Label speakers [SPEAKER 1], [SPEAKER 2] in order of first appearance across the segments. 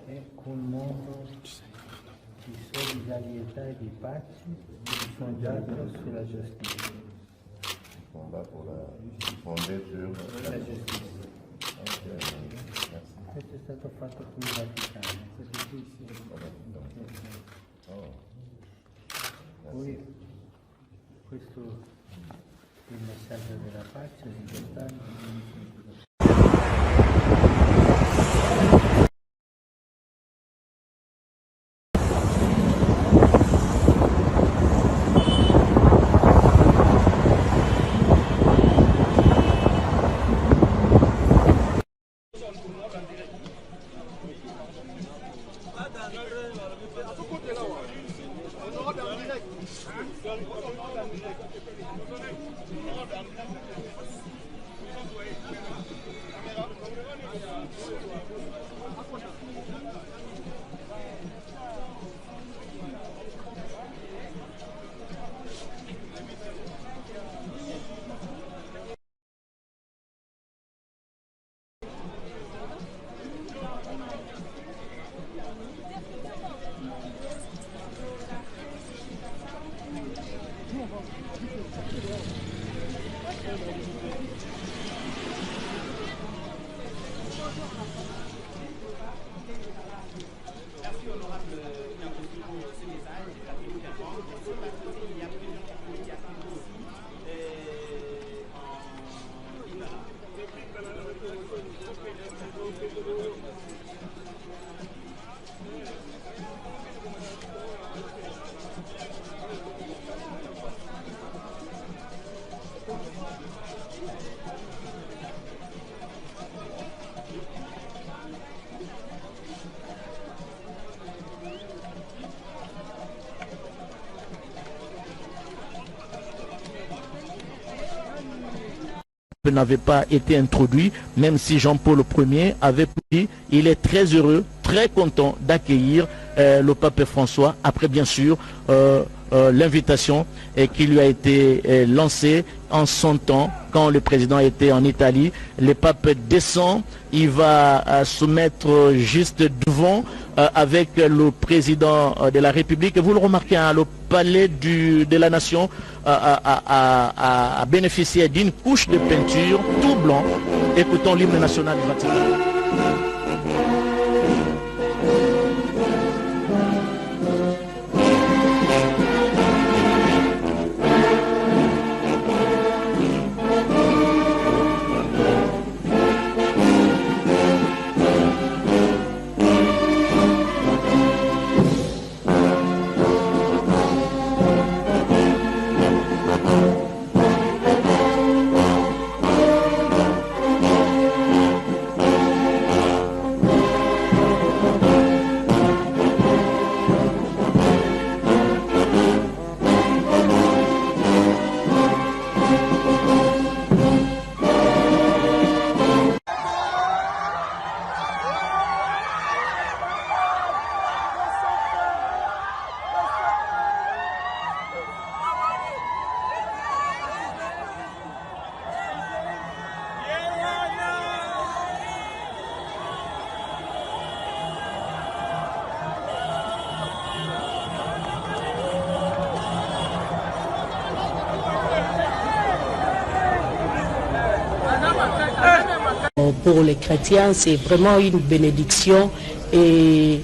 [SPEAKER 1] è un mondo di solidarietà e di pace fondato sulla giustizia.
[SPEAKER 2] Fondé sur
[SPEAKER 1] La giustizia. Questo è stato fatto qui in Vaticano. Poi questo è il messaggio della pace di quest'anno.
[SPEAKER 3] N'avait pas été introduit, même si Jean-Paul Ier avait dit, il est très heureux, très content d'accueillir le pape François, après bien sûr l'invitation qui lui a été lancée en son temps, quand le président était en Italie. Le pape descend, il va se mettre juste devant avec le président de la République. Vous le remarquez, hein, le palais de la nation a bénéficié d'une couche de peinture tout blanc. Écoutons l'hymne national du Vatican.
[SPEAKER 4] Pour les chrétiens, c'est vraiment une bénédiction et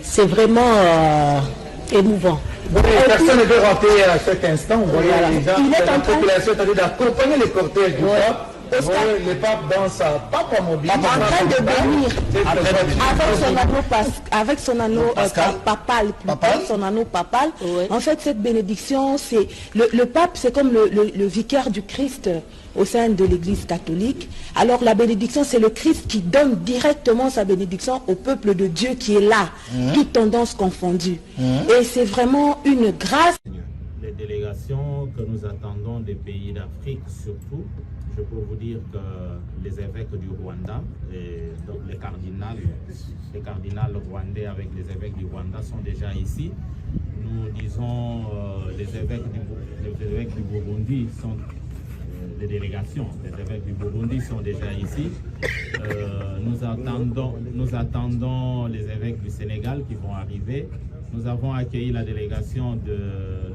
[SPEAKER 4] c'est vraiment émouvant.
[SPEAKER 5] Bon, personne ne peut rater à cet instant. Vous voyez,
[SPEAKER 4] Voilà.
[SPEAKER 5] les gens, la population est en train d'accompagner le cortège du pape. Le pape dans sa papa mobile.
[SPEAKER 4] En train de bénir avec son anneau papal, son anneau papal. Ouais. En fait, cette bénédiction, c'est le pape, c'est comme le vicaire du Christ au sein de l'Église catholique. Alors la bénédiction, c'est le Christ qui donne directement sa bénédiction au peuple de Dieu qui est là, toutes tendances confondues. Et c'est vraiment une grâce.
[SPEAKER 6] Les délégations que nous attendons des pays d'Afrique surtout, je peux vous dire que les évêques du Rwanda, donc les cardinals rwandais avec les évêques du Rwanda sont déjà ici. Nous disons les évêques du Burundi sont les délégations. Les évêques du Burundi sont déjà ici. Nous attendons les évêques du Sénégal qui vont arriver. Nous avons accueilli la délégation de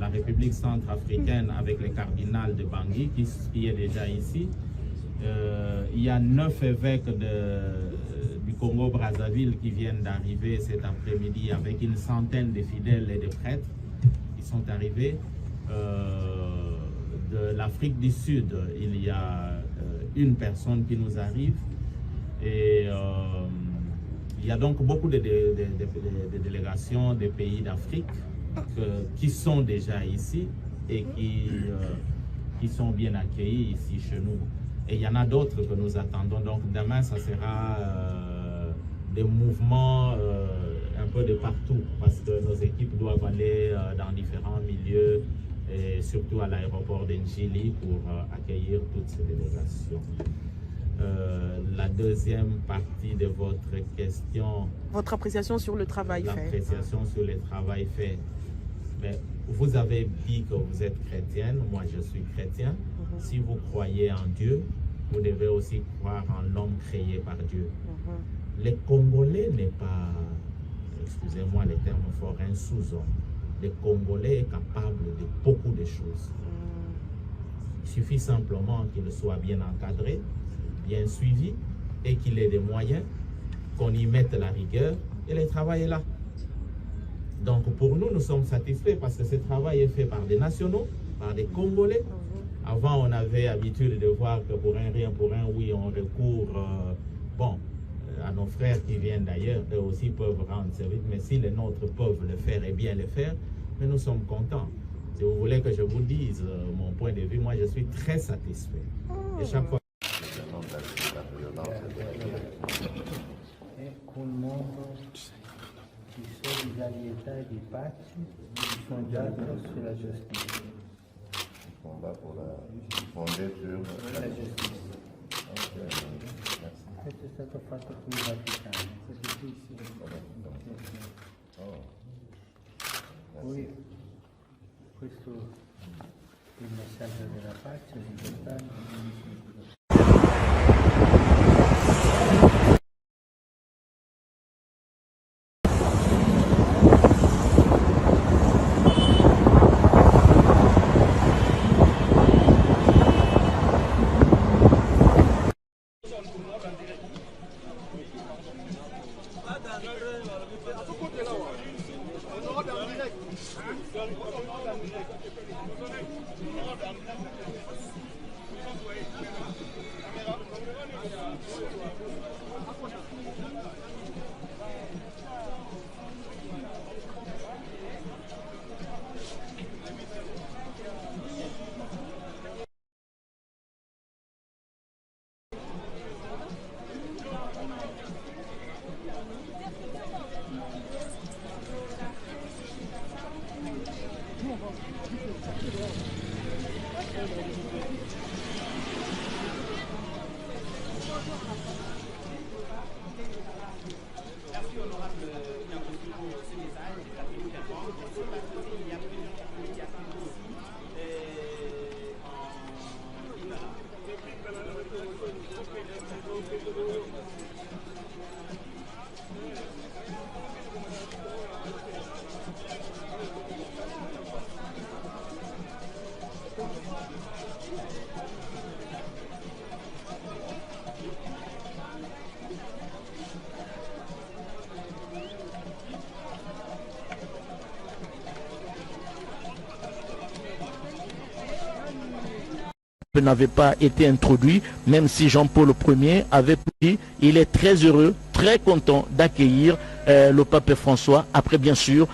[SPEAKER 6] la République centrafricaine avec le cardinal de Bangui qui est déjà ici. Il y a 9 évêques du Congo-Brazzaville qui viennent d'arriver cet après-midi avec une centaine de fidèles et de prêtres qui sont arrivés. De l'Afrique du Sud, il y a une personne qui nous arrive et il y a donc beaucoup de délégations des pays d'Afrique qui sont déjà ici et qui sont bien accueillis ici chez nous. Et il y en a d'autres que nous attendons. Donc demain, ça sera des mouvements un peu de partout parce que nos équipes doivent aller dans différents milieux et surtout à l'aéroport d'Njili pour accueillir toutes ces délégations. La deuxième partie de votre question.
[SPEAKER 7] Votre appréciation sur le travail fait.
[SPEAKER 6] L'appréciation sur le travail fait. Mais vous avez dit que vous êtes chrétienne, moi je suis chrétien. Si vous croyez en Dieu, vous devez aussi croire en l'homme créé par Dieu. Les Congolais n'est pas, excusez-moi les termes forts, un sous-homme. Le Congolais est capable de beaucoup de choses. Il suffit simplement qu'il soit bien encadré, bien suivi et qu'il ait des moyens, qu'on y mette la rigueur et le travail est là. Donc pour nous, nous sommes satisfaits parce que ce travail est fait par des nationaux, par des Congolais. Avant, on avait l'habitude de voir que pour un rien, pour un oui, on recourt à nos frères qui viennent d'ailleurs, eux aussi peuvent rendre service, mais si les nôtres peuvent le faire et bien le faire, mais nous sommes contents. Si vous voulez que je vous dise mon point de vue, moi je suis très satisfait. Et chaque fois...
[SPEAKER 1] E col mondo di solidarietà e di pace fondato sulla giustizia.
[SPEAKER 2] Combat pour fondé sur
[SPEAKER 1] La giustizia. Questo è stato fatto qui in Vaticano. Poi questo è il messaggio della pace, libertà.
[SPEAKER 3] N'avait pas été introduit, même si Jean-Paul Ier avait dit, il est très heureux, très content d'accueillir le pape François, après bien sûr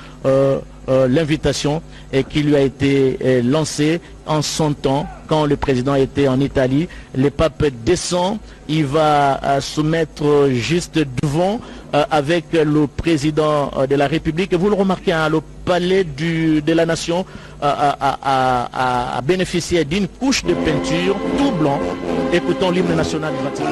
[SPEAKER 3] l'invitation qui lui a été lancée en son temps, quand le président était en Italie. Le pape descend, il va se mettre juste devant avec le président de la République. Vous le remarquez, hein, le palais de la nation a bénéficié d'une couche de peinture tout blanc. Écoutons l'hymne national du Vatican.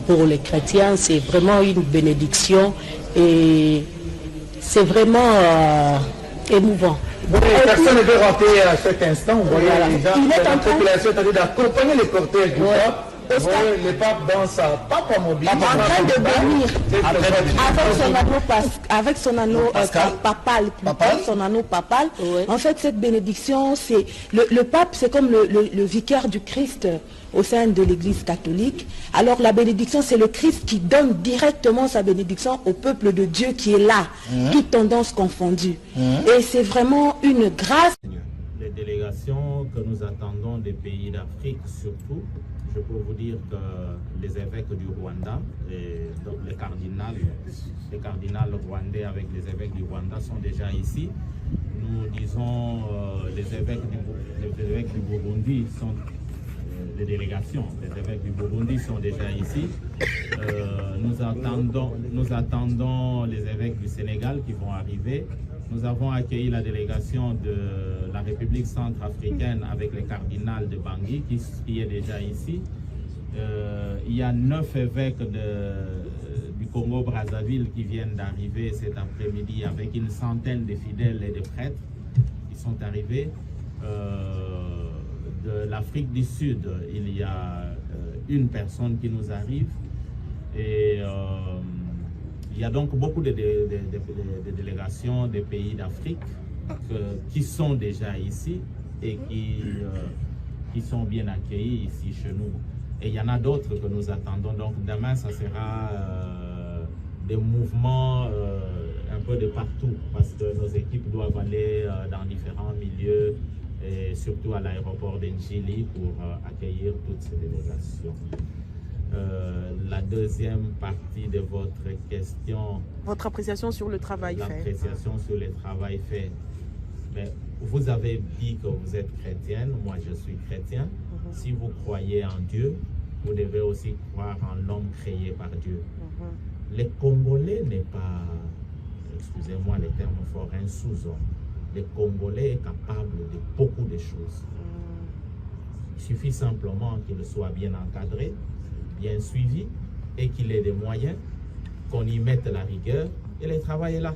[SPEAKER 8] pour les chrétiens, c'est vraiment une bénédiction et c'est vraiment émouvant.
[SPEAKER 5] Bon, personne ne peut rater à cet instant. Vous voyez déjà la population est en train d'accompagner le cortège du pape. Vous voyez le pape dans sa pape mobile.
[SPEAKER 4] En train de bénir avec son anneau papal, son anneau papal. En fait, cette bénédiction, c'est le pape, c'est comme le vicaire du Christ au sein de l'Église catholique. Alors la bénédiction, c'est le Christ qui donne directement sa bénédiction au peuple de Dieu qui est là, toutes tendances confondues. Et c'est vraiment une grâce.
[SPEAKER 6] Les délégations que nous attendons des pays d'Afrique surtout, je peux vous dire que les évêques du Rwanda, donc les cardinals rwandais avec les évêques du Rwanda sont déjà ici. Nous disons les évêques du Burundi sont les délégations. Les évêques du Burundi sont déjà ici. Nous attendons les évêques du Sénégal qui vont arriver. Nous avons accueilli la délégation de la République centrafricaine avec le cardinal de Bangui qui est déjà ici. Il y a 9 évêques du Congo-Brazzaville qui viennent d'arriver cet après-midi avec une centaine de fidèles et de prêtres qui sont arrivés. De l'Afrique du Sud, il y a une personne qui nous arrive et il y a donc beaucoup de délégations des pays d'Afrique qui sont déjà ici et qui sont bien accueillis ici chez nous. Et il y en a d'autres que nous attendons. Donc demain, ça sera des mouvements un peu de partout parce que nos équipes doivent aller dans différents milieux et surtout à l'aéroport d'Njili pour accueillir toutes ces délégations. La deuxième partie de votre question.
[SPEAKER 7] Votre appréciation sur le travail fait.
[SPEAKER 6] L'appréciation sur le travail fait. Mais vous avez dit que vous êtes chrétienne, moi je suis chrétien. Si vous croyez en Dieu, vous devez aussi croire en l'homme créé par Dieu. Les Congolais n'est pas, excusez-moi les termes forts, un sous-homme. Le Congolais est capable de beaucoup de choses. Il suffit simplement qu'il soit bien encadré, bien suivi et qu'il ait des moyens, qu'on y mette la rigueur et le travail est là.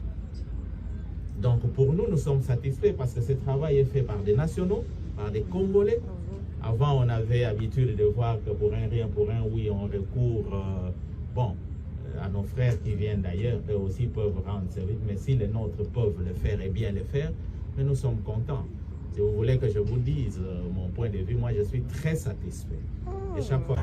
[SPEAKER 6] Donc pour nous, nous sommes satisfaits parce que ce travail est fait par des nationaux, par des Congolais. Avant, on avait l'habitude de voir que pour un rien, pour un oui, on recourt à nos frères qui viennent d'ailleurs, eux aussi peuvent rendre service, mais si les nôtres peuvent le faire et bien le faire, mais nous sommes contents. Si vous voulez que je vous dise mon point de vue, moi je suis très satisfait. Et chaque fois...